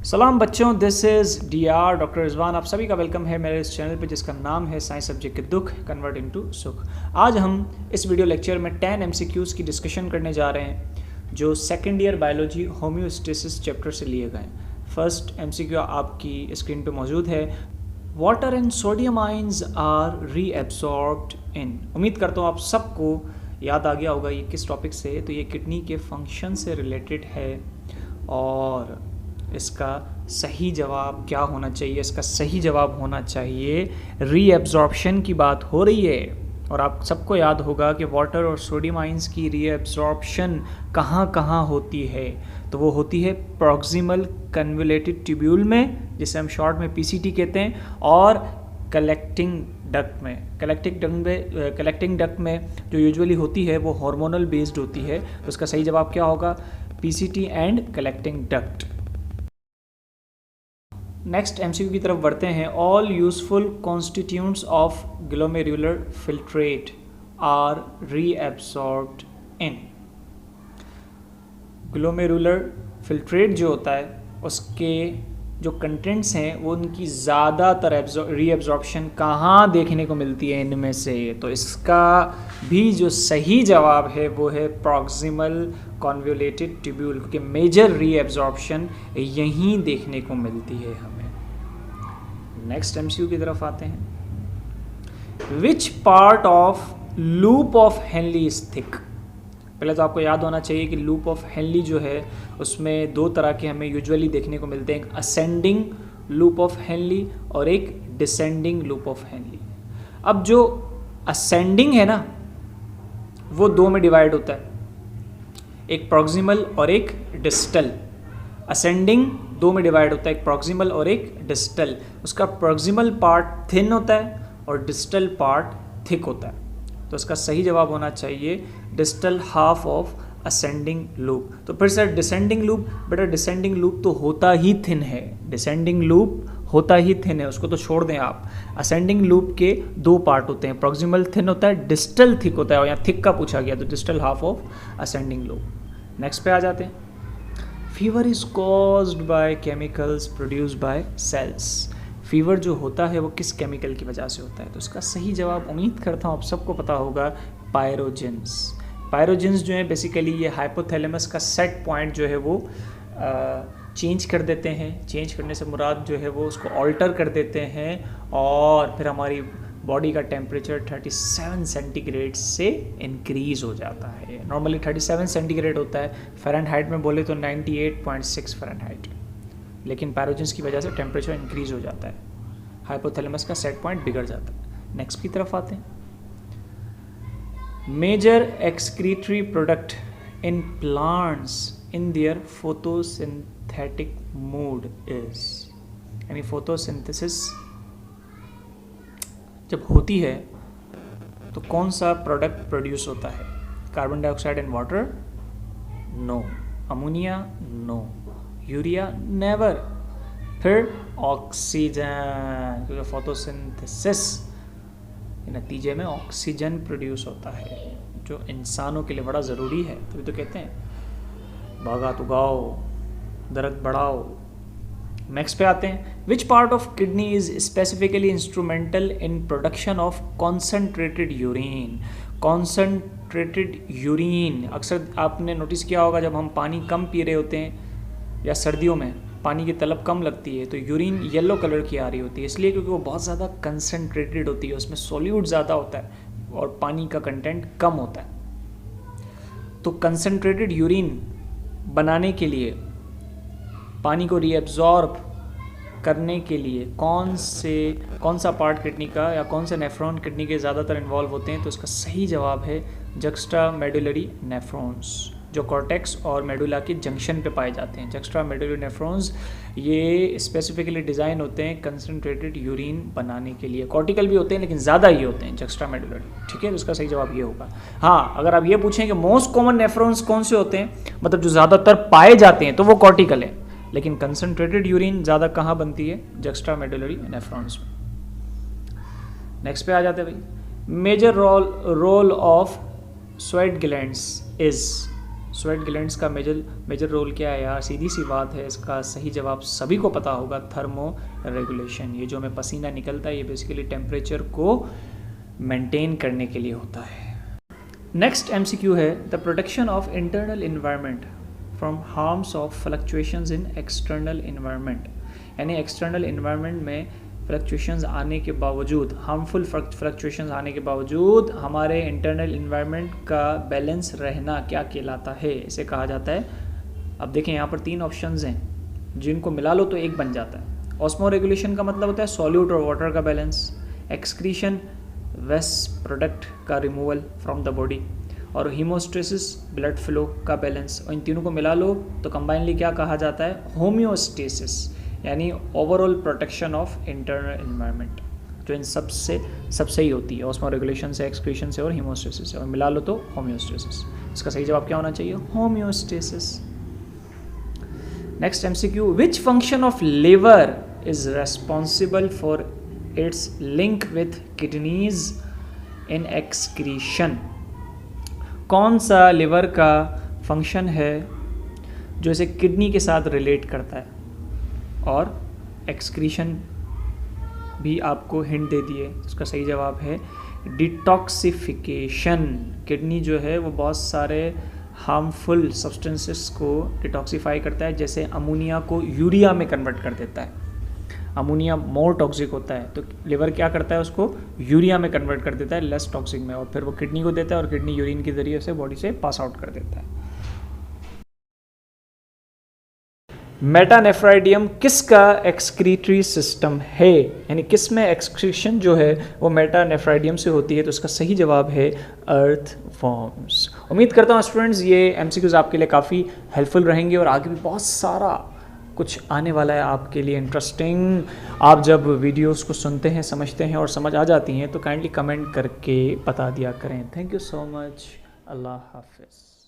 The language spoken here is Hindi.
सलाम बच्चों, this is DR doctor Rizwan. आप सभी का वेलकम है मेरे इस चैनल पे जिसका नाम है साइंस सब्जेक्ट के दुख कन्वर्ट इनटू सुख। आज हम इस वीडियो लेक्चर में 10 MCQs की डिस्कशन करने जा रहे हैं जो second year biology homeostasis chapter से लिए गए। फर्स्ट MCQ आपकी स्क्रीन पे मौजूद है। Water and sodium ions are reabsorbed in. उम्मीद करता हूँ आप सबको याद आ गया होगा ये किस टॉपिक से। तो ये किडनी के फंक्शन से रिलेटेड है और इसका सही जवाब क्या होना चाहिए? इसका सही जवाब होना चाहिए रीएब्जॉर्प्शन की बात हो रही है। और आप सबको याद होगा कि वाटर और सोडियम आयंस की रीएब्जॉर्प्शन कहाँ कहाँ होती है। तो वो होती है प्रॉक्सिमल कन्वोल्यूटेड ट्यूब्यूल में, जिसे हम शॉर्ट में PCT कहते हैं, और कलेक्टिंग डक्ट में। कलेक्टिंग डक्ट में जो यूजुअली होती है वो हार्मोनल बेस्ड होती है। तो उसका सही जवाब क्या होगा? PCT and collecting duct. Next MCQ की तरफ बढ़ते हैं। All useful constituents of glomerular filtrate are reabsorbed in. Glomerular filtrate जो होता है उसके जो कंटेंट्स हैं वो उनकी ज़्यादातर रीएब्जॉर्प्शन कहाँ देखने को मिलती है इनमें से? तो इसका भी जो सही जवाब है वो है प्रॉक्सिमल कन्वोल्यूटेड ट्यूब्यूल, क्योंकि मेजर रीएब्जॉर्प्शन यहीं देखने को मिलती है हमें। नेक्स्ट MCQ की तरफ आते हैं। Which part of loop of Henley is thick? पहले तो आपको याद होना चाहिए कि लूप ऑफ हेनली जो है उसमें दो तरह के हमें यूजुअली देखने को मिलते हैं, एक असेंडिंग लूप ऑफ हेनली और एक डिसेंडिंग लूप ऑफ हेनली। अब जो असेंडिंग है ना वो दो में डिवाइड होता है, एक प्रॉक्सिमल और एक डिस्टल। असेंडिंग दो में डिवाइड होता है, एक प्रॉक्सिमल और एक डिस्टल। उसका प्रॉक्सिमल पार्ट थिन होता है और डिस्टल पार्ट थिक होता है। तो इसका सही जवाब होना चाहिए distal half of ascending loop. तो फिर सर डिसेंडिंग लूप, बेटा डिसेंडिंग लूप तो होता ही थिन है। डिसेंडिंग लूप होता ही थिन है, उसको तो छोड़ दें आप। असेंडिंग लूप के दो पार्ट होते हैं, प्रॉक्सिमल थिन होता है, डिस्टल थिक होता है। और यहाँ थिक का पूछा गया तो distal half of ascending loop. Next पे आ जाते हैं। Fever is caused by chemicals produced by cells. Fever जो होता है वो किस केमिकल की वजह से होता है? तो इसका सही जवाब उम्मीद करता हूँ आप सबको पता होगा, पायरोजेंस। पायरोजेंस जो है बेसिकली ये हाइपोथैलेमस का सेट पॉइंट जो है वो चेंज कर देते हैं। चेंज करने से मुराद जो है वो उसको ऑल्टर कर देते हैं और फिर हमारी बॉडी का टेम्परेचर 37 सेंटीग्रेड से इंक्रीज़ हो जाता है। नॉर्मली 37 सेंटीग्रेड होता है, फ़ारेनहाइट में बोले तो 98.6 फ़ारेनहाइट, लेकिन पैरोजेंस की वजह से टेम्परेचर इंक्रीज़ हो जाता है, हाइपोथैलेमस का सेट पॉइंट बिगड़ जाता है। नेक्स्ट की तरफ आते हैं। Major excretory product in plants in their photosynthetic mode is. यानी फोटोसिंथेसिस जब होती है तो कौन सा प्रोडक्ट प्रोड्यूस होता है? Carbon dioxide and water? No. Ammonia? No. Urea? Never. फिर ऑक्सीजन, क्योंकि फोटोसिंथेसिस के नतीजे में ऑक्सीजन प्रोड्यूस होता है जो इंसानों के लिए बड़ा ज़रूरी है। तभी तो कहते हैं बागात उगाओ, दरख्त बढ़ाओ। नेक्स्ट पे आते हैं। Which part of kidney is specifically instrumental in production of concentrated urine? Concentrated urine अक्सर आपने नोटिस किया होगा, जब हम पानी कम पी रहे होते हैं या सर्दियों में पानी की तलब कम लगती है तो यूरिन येलो कलर की आ रही होती है, इसलिए क्योंकि वो बहुत ज़्यादा कंसनट्रेटेड होती है, उसमें सोल्यूट ज़्यादा होता है और पानी का कंटेंट कम होता है। तो कंसनट्रेटेड यूरिन बनाने के लिए, पानी को रीएब्जॉर्ब करने के लिए कौन सा पार्ट किडनी का या कौन से नेफ्रॉन किडनी के ज़्यादातर इन्वॉल्व होते हैं? तो इसका सही जवाब है जक्स्ट्रा मेडुलरी नेफ्रॉन्स, जो कॉर्टेक्स और मेडुला के जंक्शन पे पाए जाते हैं। जक्स्ट्रा मेडुलरी नेफ्रॉन्स ये स्पेसिफिकली डिज़ाइन होते हैं कंसनट्रेटेड यूरिन बनाने के लिए। कॉर्टिकल भी होते हैं लेकिन ज़्यादा ही होते हैं जक्स्ट्रा मेडुलरी। ठीक है, तो इसका सही जवाब ये होगा। हाँ, अगर आप ये पूछें कि मोस्ट कॉमन नेफ्रॉन्स कौन से होते हैं, मतलब जो ज़्यादातर पाए जाते हैं, तो वो कॉर्टिकल है, लेकिन कंसनट्रेटेड यूरिन ज़्यादा कहाँ बनती है? जक्स्ट्रा मेडुलरी नेफ्रॉन्स में। नेक्स्ट पे आ जाते हैं भाई। Major role of sweat glands is. Sweat glands का मेजर रोल क्या है यार? सीधी सी बात है, इसका सही जवाब सभी को पता होगा, थर्मो रेगुलेशन। ये जो हमें पसीना निकलता है ये बेसिकली टेम्परेचर को मेंटेन करने के लिए होता है। नेक्स्ट MCQ है the protection of internal environment from harms of fluctuations in external environment. यानी एक्सटर्नल इन्वायरमेंट में फ्लक्चुएशंस आने के बावजूद, हार्मफुल फ्लक्चुएशंस आने के बावजूद हमारे इंटरनल इन्वायरमेंट का बैलेंस रहना क्या कहलाता है? इसे कहा जाता है, अब देखें यहाँ पर 3 ऑप्शंस हैं जिनको मिला लो तो एक बन जाता है। ऑस्मो रेगुलेशन का मतलब होता है सॉल्यूट और वाटर का बैलेंस, एक्सक्रीशन वेस्ट प्रोडक्ट का रिमूवल फ्रॉम द बॉडी, और हीमोस्टेसिस ब्लड फ्लो का बैलेंस। और इन तीनों को मिला लो तो कंबाइनली क्या कहा जाता है? होम्योस्टेसिस, यानी overall protection of internal environment, जो इन सबसे ही होती है, ऑस्मो रेगुलेशन से, एक्सक्रीशन से और हीमोस्टेसिस से, और मिला लो तो होम्योस्टेसिस। इसका सही जवाब क्या होना चाहिए? Homeostasis. Next MCQ, which function of liver is responsible for its link with kidneys in excretion? कौन सा लिवर का फंक्शन है जो इसे किडनी के साथ रिलेट करता है? और एक्सक्रीशन भी आपको हिंट दे दिए, उसका सही जवाब है डिटॉक्सिफिकेशन। किडनी जो है वो बहुत सारे हार्मफुल सब्सटेंसेस को डिटॉक्सिफाई करता है, जैसे अमोनिया को यूरिया में कन्वर्ट कर देता है। अमोनिया मोर टॉक्सिक होता है तो लिवर क्या करता है? उसको यूरिया में कन्वर्ट कर देता है, लेस टॉक्सिक में, और फिर वो किडनी को देता है और किडनी यूरिन के जरिए से बॉडी से पास आउट कर देता है। मेटानेफ्राइडियम किसका एक्सक्रीटरी सिस्टम है? यानी किस में एक्सक्रीशन जो है वो मेटानेफ्राइडियम से होती है? तो इसका सही जवाब है अर्थवॉर्म्स। उम्मीद करता हूँ स्टूडेंट्स ये MCQs आपके लिए काफ़ी हेल्पफुल रहेंगे और आगे भी बहुत सारा कुछ आने वाला है आपके लिए इंटरेस्टिंग। आप जब वीडियोस को सुनते हैं, समझते हैं और समझ आ जाती हैं तो काइंडली कमेंट करके बता दिया करें। Thank you so much. Allah हाफिज़।